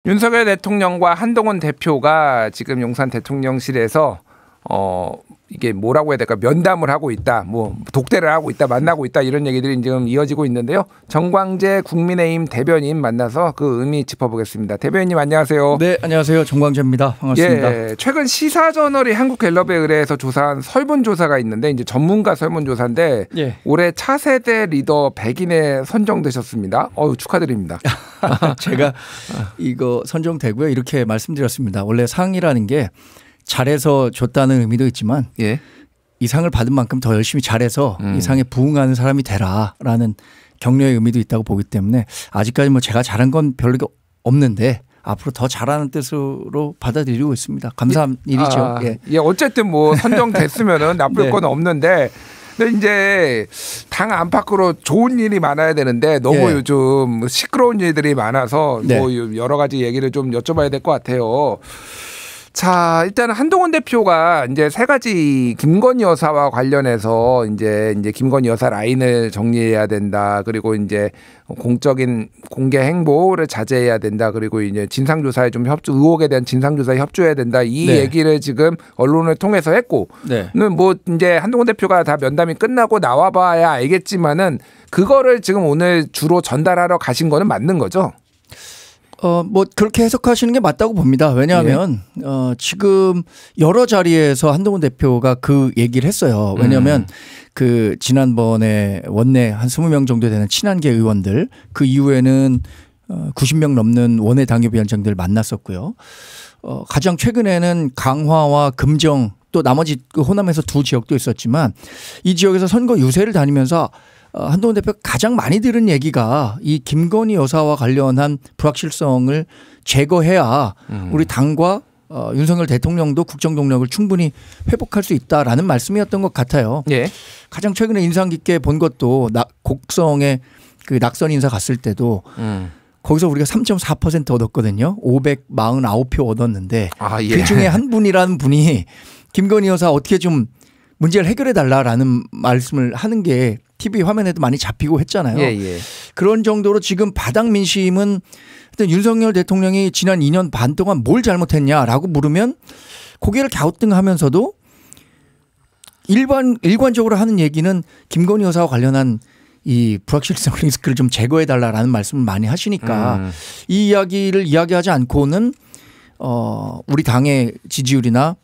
윤석열 대통령과 한동훈 대표가 지금 용산 대통령실에서 이게 뭐라고 해야 될까, 면담을 하고 있다, 뭐 독대를 하고 있다, 만나고 있다, 이런 얘기들이 지금 이어지고 있는데요. 정광재 국민의힘 대변인 만나서 그 의미 짚어보겠습니다. 대변인님 안녕하세요. 네, 안녕하세요. 정광재입니다. 반갑습니다. 예, 최근 시사저널이 한국갤럽에 의뢰해서 조사한 설문조사가 있는데, 이제 전문가 설문조사인데, 예. 올해 차세대 리더 100인에 선정되셨습니다. 축하드립니다. 제가 이거 선정되고요. 이렇게 말씀드렸습니다. 원래 상이라는 게 잘해서 줬다는 의미도 있지만, 예. 이 상을 받은 만큼 더 열심히 잘해서 이 상에 부응하는 사람이 되라라는 격려의 의미도 있다고 보기 때문에, 아직까지 뭐 제가 잘한 건 별로 없는데 앞으로 더 잘하는 뜻으로 받아들이고 있습니다. 감사한 일이죠. 예, 어쨌든 뭐 선정됐으면은 나쁠 네. 건 없는데, 근데 이제 당 안팎으로 좋은 일이 많아야 되는데 너무 요즘 시끄러운 일들이 많아서 뭐 여러 가지 얘기를 좀 여쭤봐야 될 것 같아요. 자, 일단 한동훈 대표가 이제 세 가지 김건희 여사와 관련해서 이제 김건희 여사 라인을 정리해야 된다. 그리고 이제 공적인 공개 행보를 자제해야 된다. 그리고 이제 진상조사에 좀 의혹에 대한 진상조사에 협조해야 된다. 이 얘기를 지금 언론을 통해서 했고, 뭐 이제 한동훈 대표가 다 면담이 끝나고 나와봐야 알겠지만은 그거를 지금 오늘 주로 전달하러 가신 거는 맞는 거죠? 뭐 그렇게 해석하시는 게 맞다고 봅니다. 왜냐하면 지금 여러 자리에서 한동훈 대표가 그 얘기를 했어요. 왜냐하면 그 지난번에 원내 한 20명 정도 되는 친한계 의원들, 그 이후에는 90명 넘는 원내 당협위원장들 만났었고요. 가장 최근에는 강화와 금정, 또 나머지 그 호남에서 두 지역도 있었지만, 이 지역에서 선거 유세를 다니면서 한동훈 대표가 가장 많이 들은 얘기가 이 김건희 여사와 관련한 불확실성을 제거해야 우리 당과 윤석열 대통령도 국정 동력을 충분히 회복할 수 있다라는 말씀이었던 것 같아요. 예. 가장 최근에 인상 깊게 본 것도 곡성에 그 낙선 인사 갔을 때도 거기서 우리가 3.4% 얻었거든요. 549표 얻었는데, 그중에 한 분이라는 분이 김건희 여사 어떻게 좀 문제를 해결해 달라라는 말씀을 하는 게 TV 화면에도 많이 잡히고 했잖아요. 그런 정도로 지금 바닥 민심은, 일단 윤석열 대통령이 지난 2년 반 동안 뭘 잘못했냐라고 물으면 고개를 갸우뚱하면서도 일관적으로 하는 얘기는 김건희 여사와 관련한 이 불확실성 리스크를 좀 제거해 달라라는 말씀을 많이 하시니까 이 이야기를 이야기하지 않고는 우리 당의 지지율이나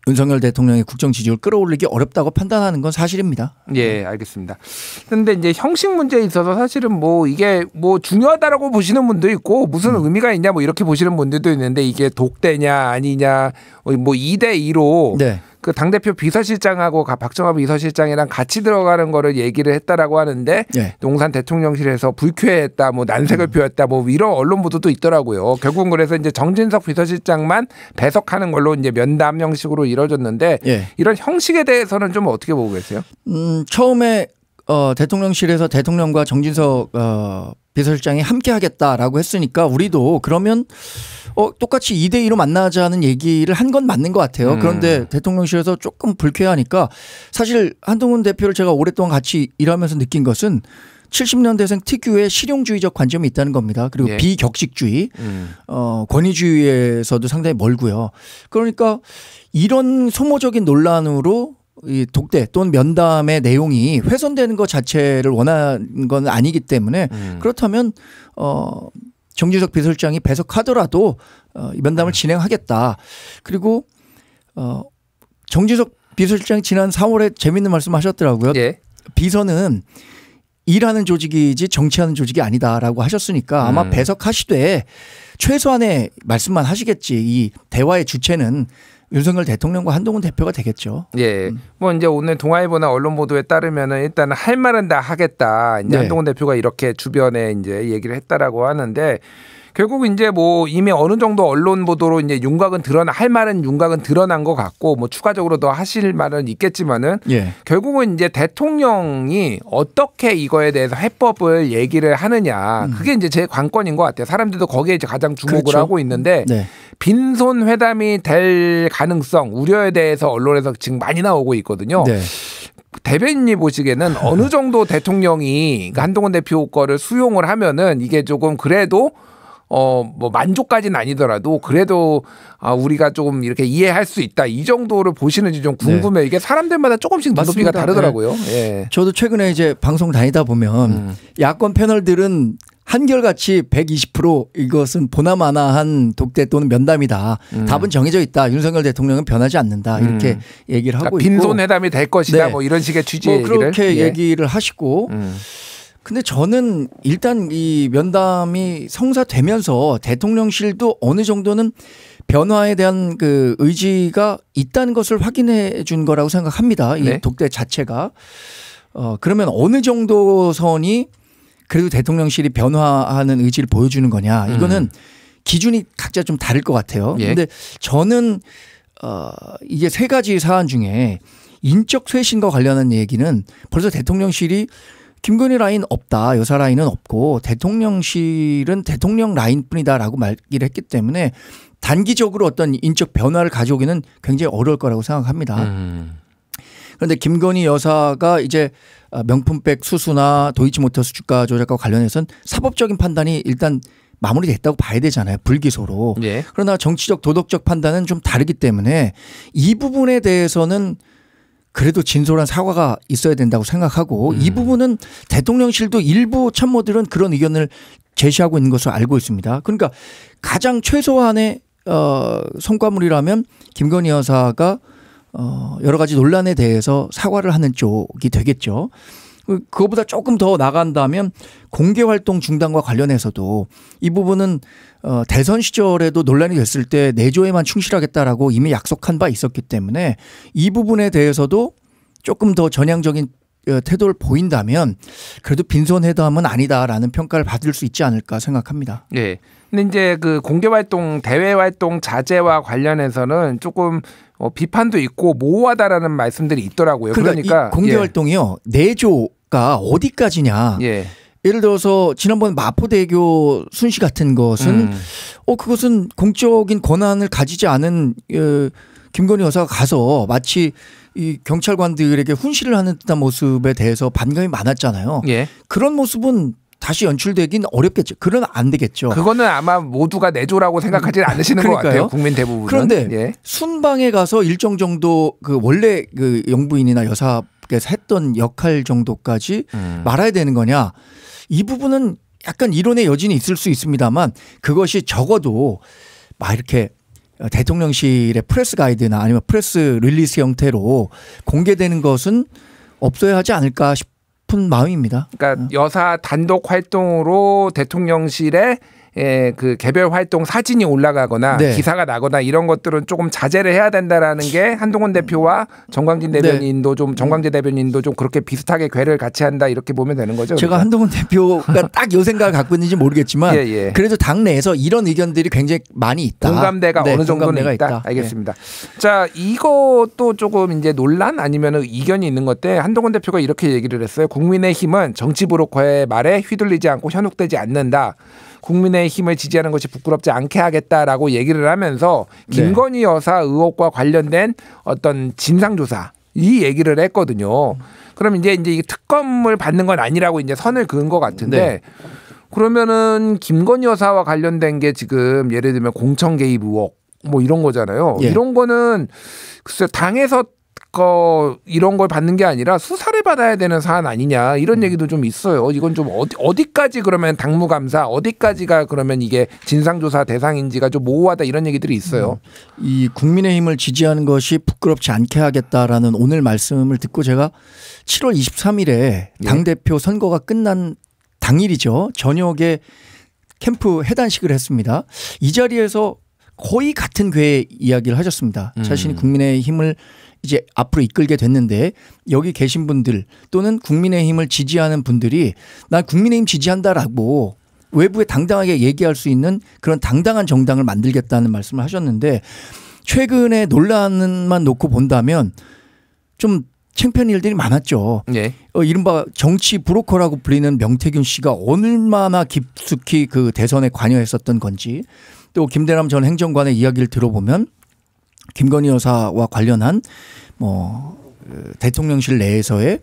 윤석열 대통령의 국정 지지율을 끌어올리기 어렵다고 판단하는 건 사실입니다. 예, 알겠습니다. 그런데 이제 형식 문제에 있어서 사실은 뭐 이게 뭐 중요하다라고 보시는 분도 있고, 무슨 의미가 있냐 뭐 이렇게 보시는 분들도 있는데, 이게 독대냐 아니냐 뭐 2대2로 그 당대표 비서실장하고 박정화 비서실장이랑 같이 들어가는 거를 얘기를 했다라고 하는데, 용산 대통령실에서 불쾌했다, 뭐 난색을 표했다, 뭐 이런 언론 보도도 있더라고요. 결국은 그래서 이제 정진석 비서실장만 배석하는 걸로 이제 면담 형식으로 이루어졌는데, 이런 형식에 대해서는 좀 어떻게 보고 계세요? 처음에 대통령실에서 대통령과 정진석 비서실장이 함께 하겠다라고 했으니까 우리도 그러면 똑같이 2대2로 만나자는 얘기를 한 건 맞는 것 같아요. 그런데 대통령실에서 조금 불쾌하니까, 사실 한동훈 대표를 제가 오랫동안 같이 일하면서 느낀 것은 70년대생 특유의 실용주의적 관점이 있다는 겁니다. 그리고 비격식주의, 권위주의에서도 상당히 멀고요. 그러니까 이런 소모적인 논란으로 이 독대 또는 면담의 내용이 훼손되는 것 자체를 원하는 건 아니기 때문에, 그렇다면 정진석 비서실장이 배석하더라도 이 면담을 진행하겠다. 그리고 정진석 비서실장이 지난 4월에 재밌는 말씀 하셨더라고요. 비서는 일하는 조직이지 정치하는 조직이 아니다라고 하셨으니까 아마 배석하시되 최소한의 말씀만 하시겠지. 이 대화의 주체는 윤석열 대통령과 한동훈 대표가 되겠죠. 뭐 이제 오늘 동아일보나 언론 보도에 따르면은 일단은 할 말은 다 하겠다. 이제 한동훈 대표가 이렇게 주변에 이제 얘기를 했다라고 하는데, 결국 이제 뭐 이미 어느 정도 언론 보도로 이제 할 말은 윤곽은 드러난 것 같고, 뭐 추가적으로 더 하실 말은 있겠지만은, 결국은 이제 대통령이 어떻게 이거에 대해서 해법을 얘기를 하느냐, 그게 이제 제 관건인 것 같아요. 사람들도 거기에 이제 가장 주목을 하고 있는데, 빈손 회담이 될 가능성, 우려에 대해서 언론에서 지금 많이 나오고 있거든요. 대변인이 보시기에는 어느 정도 대통령이 한동훈 대표 거를 수용을 하면은 이게 조금 그래도 뭐 만족까지는 아니더라도 그래도 우리가 조금 이렇게 이해할 수 있다 이 정도를 보시는지 좀 궁금해요. 이게 사람들마다 조금씩 눈높이가 다르더라고요. 예. 저도 최근에 이제 방송 다니다 보면 야권 패널들은 한결같이 120% 이것은 보나마나한 독대 또는 면담이다. 답은 정해져 있다. 윤석열 대통령은 변하지 않는다. 이렇게 얘기를 하고 그러니까 빈손회담이 될 것이다. 뭐 이런 식의 취지의 얘기를. 그렇게 얘기를 하시고 근데 저는 일단 이 면담이 성사되면서 대통령실도 어느 정도는 변화에 대한 그 의지가 있다는 것을 확인해 준 거라고 생각합니다. 이 독대 자체가. 그러면 어느 정도 선이 그래도 대통령실이 변화하는 의지를 보여주는 거냐. 이거는 기준이 각자 좀 다를 것 같아요. 그런데 저는 이게 세 가지 사안 중에 인적 쇄신과 관련한 얘기는 벌써 대통령실이 김건희 라인 없다. 여사 라인은 없고 대통령실은 대통령 라인뿐이다라고 말기를 했기 때문에 단기적으로 어떤 인적 변화를 가져오기는 굉장히 어려울 거라고 생각합니다. 그런데 김건희 여사가 이제 명품백 수수나 도이치모터스 주가 조작과 관련해서는 사법적인 판단이 일단 마무리됐다고 봐야 되잖아요. 불기소로. 그러나 정치적 도덕적 판단은 좀 다르기 때문에 이 부분에 대해서는 그래도 진솔한 사과가 있어야 된다고 생각하고 이 부분은 대통령실도 일부 참모들은 그런 의견을 제시하고 있는 것으로 알고 있습니다. 그러니까 가장 최소한의 성과물이라면 김건희 여사가 여러 가지 논란에 대해서 사과를 하는 쪽이 되겠죠. 그거보다 조금 더 나간다면 공개활동 중단과 관련해서도 이 부분은 대선 시절에도 논란이 됐을 때 내조에만 충실하겠다라고 이미 약속한 바 있었기 때문에 이 부분에 대해서도 조금 더 전향적인 태도를 보인다면 그래도 빈손회담은 아니다라는 평가를 받을 수 있지 않을까 생각합니다. 네. 근데 이제 그 공개활동, 대외활동 자제와 관련해서는 조금 비판도 있고 모호하다라는 말씀들이 있더라고요. 그러니까 이 공개활동이요. 내조가 어디까지냐. 예를 들어서 지난번 마포대교 순시 같은 것은 그것은 공적인 권한을 가지지 않은 김건희 여사가 가서 마치 이 경찰관들에게 훈시를 하는 듯한 모습에 대해서 반감이 많았잖아요. 그런 모습은 다시 연출되긴 어렵겠죠. 그러나 안 되겠죠. 그거는 아마 모두가 내조라고 생각하지 않으시는 것 같아요. 국민 대부분은. 그런데 순방에 가서 일정 정도 그 원래 그 영부인이나 여사께서 했던 역할 정도까지 말아야 되는 거냐. 이 부분은 약간 이론의 여진이 있을 수 있습니다만 그것이 적어도 막 이렇게 대통령실의 프레스 가이드나 아니면 프레스 릴리스 형태로 공개되는 것은 없어야 하지 않을까 싶은 마음입니다. 그러니까 여사 단독 활동으로 대통령실에 그 개별 활동 사진이 올라가거나 기사가 나거나 이런 것들은 조금 자제를 해야 된다라는 게 한동훈 대표와 정광진 대변인도 좀 정광재 대변인도 좀 그렇게 비슷하게 궤를 같이 한다 이렇게 보면 되는 거죠. 제가 한동훈 대표가 딱 이 생각을 갖고 있는지 모르겠지만 그래도 당내에서 이런 의견들이 굉장히 많이 있다. 공감대가 어느 정도는 있다. 알겠습니다. 자, 이것도 조금 이제 논란 아니면 이견이 있는 건데 한동훈 대표가 이렇게 얘기를 했어요. 국민의힘은 정치 브로커의 말에 휘둘리지 않고 현혹되지 않는다. 국민의힘을 지지하는 것이 부끄럽지 않게 하겠다라고 얘기를 하면서 김건희 여사 의혹과 관련된 어떤 진상조사 이 얘기를 했거든요. 그럼 이제 이게 특검을 받는 건 아니라고 이제 선을 그은 것 같은데 그러면은 김건희 여사와 관련된 게 지금 예를 들면 공천 개입 의혹 뭐 이런 거잖아요. 이런 거는 글쎄 당에서 이런 걸 받는 게 아니라 수사를 받아야 되는 사안 아니냐 이런 얘기도 좀 있어요. 이건 좀 어디까지 그러면 당무감사 어디까지가 그러면 이게 진상조사 대상인지가 좀 모호하다 이런 얘기들이 있어요. 이 국민의힘을 지지하는 것이 부끄럽지 않게 하겠다라는 오늘 말씀을 듣고 제가 7월 23일에 당대표 선거가 끝난 당일이죠. 저녁에 캠프 해단식을 했습니다. 이 자리에서 거의 같은 궤의 이야기를 하셨습니다. 자신이 국민의힘을 이제 앞으로 이끌게 됐는데 여기 계신 분들 또는 국민의힘을 지지하는 분들이 난 국민의힘 지지한다라고 외부에 당당하게 얘기할 수 있는 그런 당당한 정당을 만들겠다는 말씀을 하셨는데 최근에 논란만 놓고 본다면 좀 창피한 일들이 많았죠. 이른바 정치 브로커라고 불리는 명태균 씨가 얼마나 깊숙이 그 대선에 관여했었던 건지 또 김대남 전 행정관의 이야기를 들어보면 김건희 여사와 관련한 뭐 대통령실 내에서의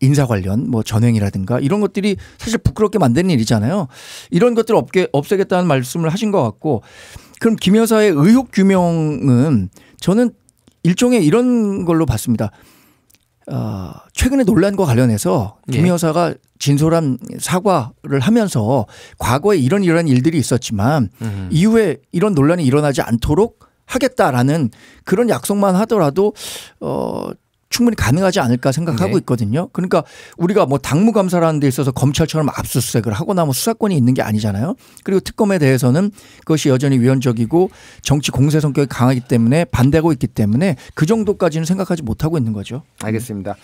인사 관련 뭐 전횡이라든가 이런 것들이 사실 부끄럽게 만드는 일이잖아요. 이런 것들을 없애겠다는 말씀을 하신 것 같고, 그럼 김 여사의 의혹 규명은 저는 일종의 이런 걸로 봤습니다. 최근에 논란과 관련해서 김 여사가 진솔한 사과를 하면서 과거에 이런 일들이 있었지만 이후에 이런 논란이 일어나지 않도록 하겠다라는 그런 약속만 하더라도 충분히 가능하지 않을까 생각하고 있거든요. 그러니까 우리가 뭐 당무감사라는 데 있어서 검찰처럼 압수수색을 하거나 뭐 수사권이 있는 게 아니잖아요. 그리고 특검에 대해서는 그것이 여전히 위헌적이고 정치 공세 성격이 강하기 때문에 반대하고 있기 때문에 그 정도까지는 생각하지 못하고 있는 거죠. 알겠습니다.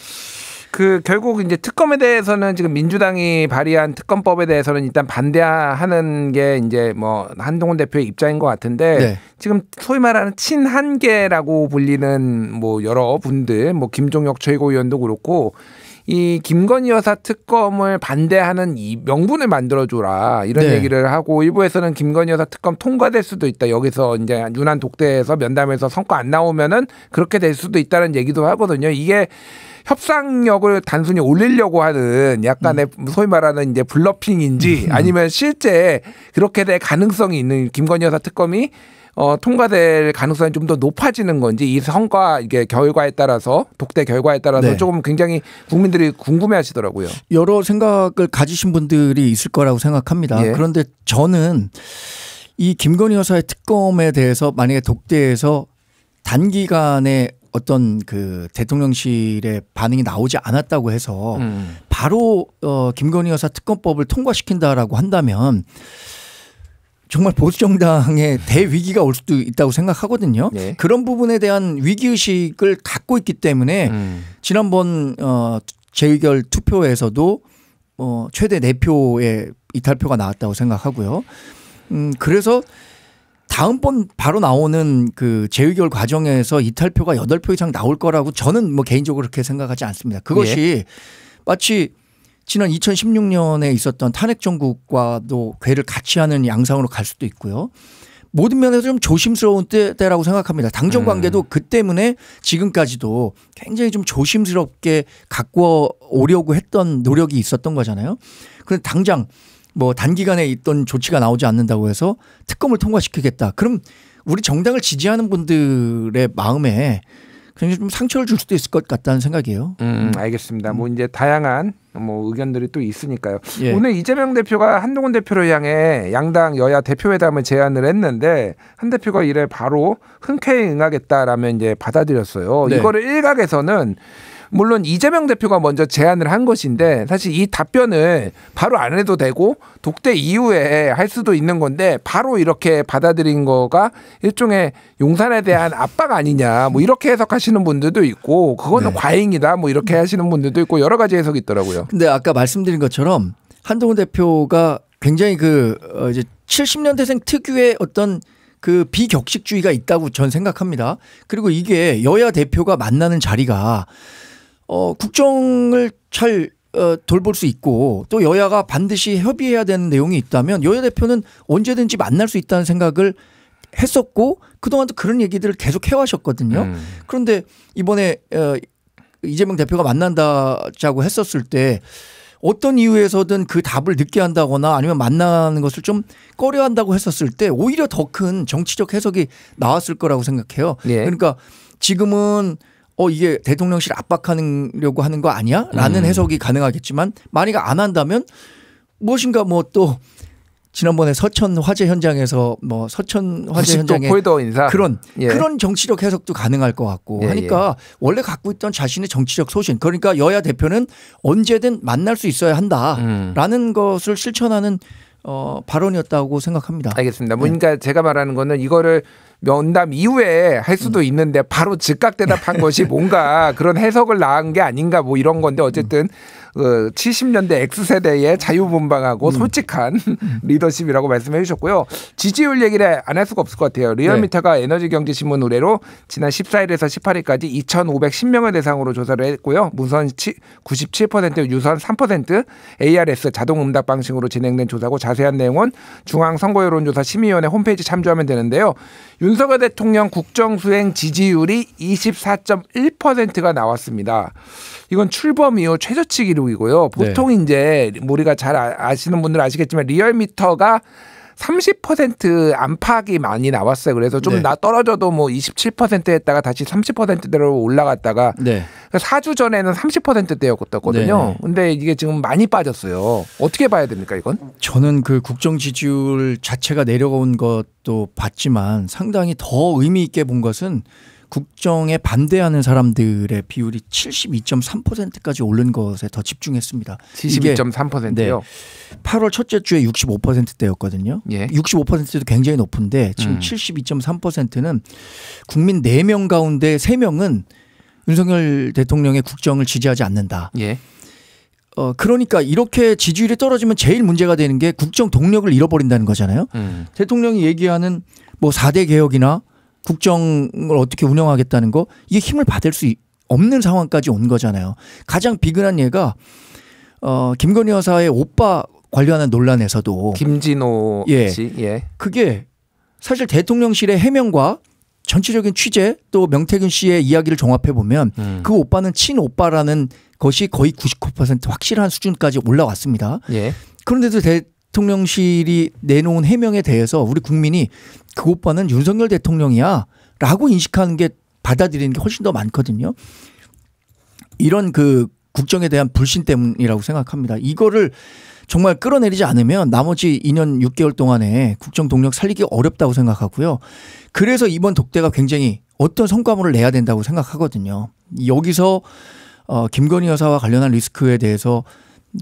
결국 이제 특검에 대해서는 지금 민주당이 발의한 특검법에 대해서는 일단 반대하는 게 이제 뭐 한동훈 대표의 입장인 것 같은데 지금 소위 말하는 친한계라고 불리는 뭐 여러 분들, 뭐 김종혁 최고위원도 그렇고 이 김건희 여사 특검을 반대하는 이 명분을 만들어줘라 이런 얘기를 하고, 일부에서는 김건희 여사 특검 통과될 수도 있다. 여기서 이제 유난 독대에서 면담에서 성과 안 나오면은 그렇게 될 수도 있다는 얘기도 하거든요. 이게 협상력을 단순히 올리려고 하는 약간의 소위 말하는 이제 블러핑인지 아니면 실제 그렇게 될 가능성이 있는 김건희 여사 특검이 통과될 가능성이 좀 더 높아지는 건지, 이 성과 이게 결과에 따라서 독대 결과에 따라서 조금 굉장히 국민들이 궁금해하시더라고요. 여러 생각을 가지신 분들이 있을 거라고 생각합니다. 그런데 저는 이 김건희 여사의 특검에 대해서 만약에 독대에서 단기간에 어떤 그 대통령실의 반응이 나오지 않았다고 해서 바로 김건희 여사 특검법을 통과시킨다라고 한다면 정말 보수정당의 대위기가 올 수도 있다고 생각하거든요. 그런 부분에 대한 위기의식을 갖고 있기 때문에 지난번 재의결 투표에서도 최대 4표의 이탈표가 나왔다고 생각하고요. 그래서 다음번 바로 나오는 그 재의결 과정에서 이탈표가 8표 이상 나올 거라고 저는 뭐 개인적으로 그렇게 생각하지 않습니다. 그것이 마치 지난 2016년에 있었던 탄핵 정국과도 궤를 같이 하는 양상으로 갈 수도 있고요. 모든 면에서 좀 조심스러운 때라고 생각합니다. 당정 관계도 그 때문에 지금까지도 굉장히 좀 조심스럽게 갖고 오려고 했던 노력이 있었던 거잖아요. 그런데 당장 뭐 단기간에 있던 조치가 나오지 않는다고 해서 특검을 통과시키겠다. 그럼 우리 정당을 지지하는 분들의 마음에 굉장히 좀 상처를 줄 수도 있을 것 같다는 생각이에요. 알겠습니다. 뭐 이제 다양한 뭐 의견들이 또 있으니까요. 오늘 이재명 대표가 한동훈 대표를 향해 양당 여야 대표회담을 제안을 했는데 한 대표가 이래 바로 흔쾌히 응하겠다라면 이제 받아들였어요. 이거를 일각에서는 물론 이재명 대표가 먼저 제안을 한 것인데 사실 이 답변을 바로 안 해도 되고 독대 이후에 할 수도 있는 건데 바로 이렇게 받아들인 거가 일종의 용산에 대한 압박 아니냐 뭐 이렇게 해석하시는 분들도 있고, 그거는 과잉이다 뭐 이렇게 하시는 분들도 있고 여러 가지 해석이 있더라고요. 근데 아까 말씀드린 것처럼 한동훈 대표가 굉장히 이제 70년대생 특유의 어떤 그 비격식주의가 있다고 전 생각합니다. 그리고 이게 여야 대표가 만나는 자리가 국정을 잘 돌볼 수 있고 또 여야가 반드시 협의해야 되는 내용이 있다면 여야 대표는 언제든지 만날 수 있다는 생각을 했었고 그동안도 그런 얘기들을 계속 해와셨거든요. 그런데 이번에 이재명 대표가 만난다고 했었을 때 어떤 이유에서든 그 답을 늦게 한다거나 아니면 만나는 것을 좀 꺼려한다고 했었을 때 오히려 더 큰 정치적 해석이 나왔을 거라고 생각해요. 그러니까 지금은 이게 대통령실 압박하려고 하는 거 아니야? 라는 해석이 가능하겠지만 만약에 안 한다면 무엇인가 뭐 또 지난번에 서천 화재 현장에서 뭐 서천 화재 현장에 그런 정치적 해석도 가능할 것 같고 하니까 원래 갖고 있던 자신의 정치적 소신, 그러니까 여야 대표는 언제든 만날 수 있어야 한다라는 것을 실천하는 발언이었다고 생각합니다. 알겠습니다. 그러니까 제가 말하는 거는 이거를 면담 이후에 할 수도 있는데 바로 즉각 대답한 것이 뭔가 그런 해석을 낳은 게 아닌가 뭐 이런 건데 어쨌든 70년대 X세대의 자유분방하고 솔직한 리더십이라고 말씀해 주셨고요. 지지율 얘기를 안 할 수가 없을 것 같아요. 리얼미터가 에너지경제신문 의뢰로 지난 14일에서 18일까지 2,510명을 대상으로 조사를 했고요. 무선 97%, 유선 3%, ARS 자동응답 방식으로 진행된 조사고 자세한 내용은 중앙선거여론조사 심의위원회 홈페이지 참조하면 되는데요. 윤석열 대통령 국정수행 지지율이 24.1%가 나왔습니다. 이건 출범 이후 최저치 기록이고요. 보통 이제 우리가 잘 아시는 분들은 아시겠지만 리얼미터가 30% 안팎이 많이 나왔어요. 그래서 좀 떨어져도 뭐 27% 했다가 다시 30%대로 올라갔다가 4주 전에는 30%대였거든요. 근데 이게 지금 많이 빠졌어요. 어떻게 봐야 됩니까, 이건? 저는 그 국정 지지율 자체가 내려온 것도 봤지만 상당히 더 의미 있게 본 것은 국정에 반대하는 사람들의 비율이 72.3%까지 오른 것에 더 집중했습니다. 72.3%요? 8월 첫째 주에 65%대였거든요. 65%도 굉장히 높은데 지금 72.3%는 국민 4명 가운데 3명은 윤석열 대통령의 국정을 지지하지 않는다. 그러니까 이렇게 지지율이 떨어지면 제일 문제가 되는 게 국정 동력을 잃어버린다는 거잖아요. 대통령이 얘기하는 뭐 4대 개혁이나 국정을 어떻게 운영하겠다는 거 이게 힘을 받을 수 없는 상황까지 온 거잖아요. 가장 비근한 예가 김건희 여사의 오빠 관련한 논란에서도 김진호 씨, 그게 사실 대통령실의 해명과 전체적인 취재 또 명태균 씨의 이야기를 종합해 보면 그 오빠는 친오빠라는 것이 거의 99% 확실한 수준까지 올라왔습니다. 그런데도 대통령실이 내놓은 해명에 대해서 우리 국민이 그 오빠는 윤석열 대통령이야 라고 인식하는 게 받아들이는 게 훨씬 더 많거든요. 이런 그 국정에 대한 불신 때문이라고 생각합니다. 이거를 정말 끌어내리지 않으면 나머지 2년 6개월 동안에 국정 동력 살리기 어렵다고 생각하고요. 그래서 이번 독대가 굉장히 어떤 성과물을 내야 된다고 생각하거든요. 여기서 김건희 여사와 관련한 리스크에 대해서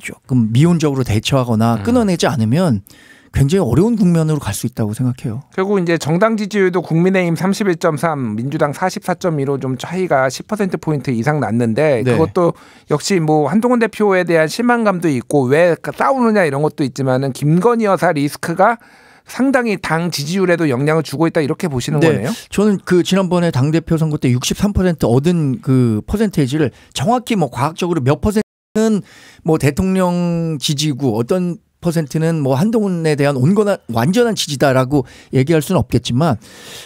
조금 미온적으로 대처하거나 끊어내지 않으면 굉장히 어려운 국면으로 갈 수 있다고 생각해요. 결국 이제 정당 지지율도 국민의힘 31.3, 민주당 44.2로 좀 차이가 10%포인트 이상 났는데 그것도 역시 뭐 한동훈 대표에 대한 실망감도 있고 왜 싸우느냐 이런 것도 있지만은 김건희 여사 리스크가 상당히 당 지지율에도 영향을 주고 있다 이렇게 보시는 거네요. 저는 그 지난번에 당대표 선거 때 63% 얻은 그 퍼센테이지를 정확히 뭐 과학적으로 몇 퍼센트는 뭐 대통령 지지고 어떤 퍼센트는 뭐 한동훈에 대한 온건한 완전한 지지다라고 얘기할 수는 없겠지만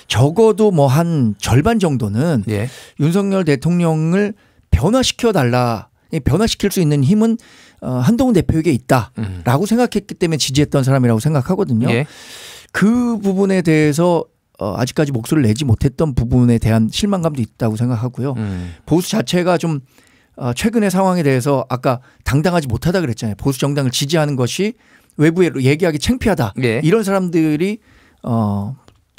적어도 뭐 한 절반 정도는 윤석열 대통령을 변화시켜달라, 변화시킬 수 있는 힘은 한동훈 대표에게 있다라고 생각했기 때문에 지지했던 사람이라고 생각하거든요. 그 부분에 대해서 아직까지 목소리를 내지 못했던 부분에 대한 실망감도 있다고 생각하고요. 보수 자체가 좀 최근의 상황에 대해서 아까 당당하지 못하다 그랬잖아요. 보수 정당을 지지하는 것이 외부에 얘기하기 창피하다. 이런 사람들이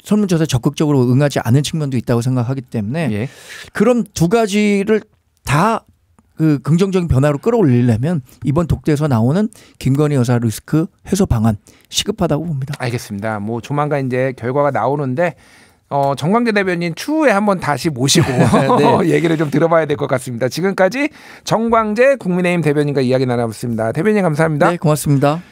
설문조사에 적극적으로 응하지 않은 측면도 있다고 생각하기 때문에 그런 두 가지를 다 그 긍정적인 변화로 끌어올리려면 이번 독대에서 나오는 김건희 여사 리스크 해소 방안 시급하다고 봅니다. 알겠습니다. 뭐 조만간 이제 결과가 나오는데 정광재 대변인 추후에 한번 다시 모시고 얘기를 좀 들어봐야 될 것 같습니다. 지금까지 정광재 국민의힘 대변인과 이야기 나눠봤습니다. 대변인 감사합니다. 네, 고맙습니다.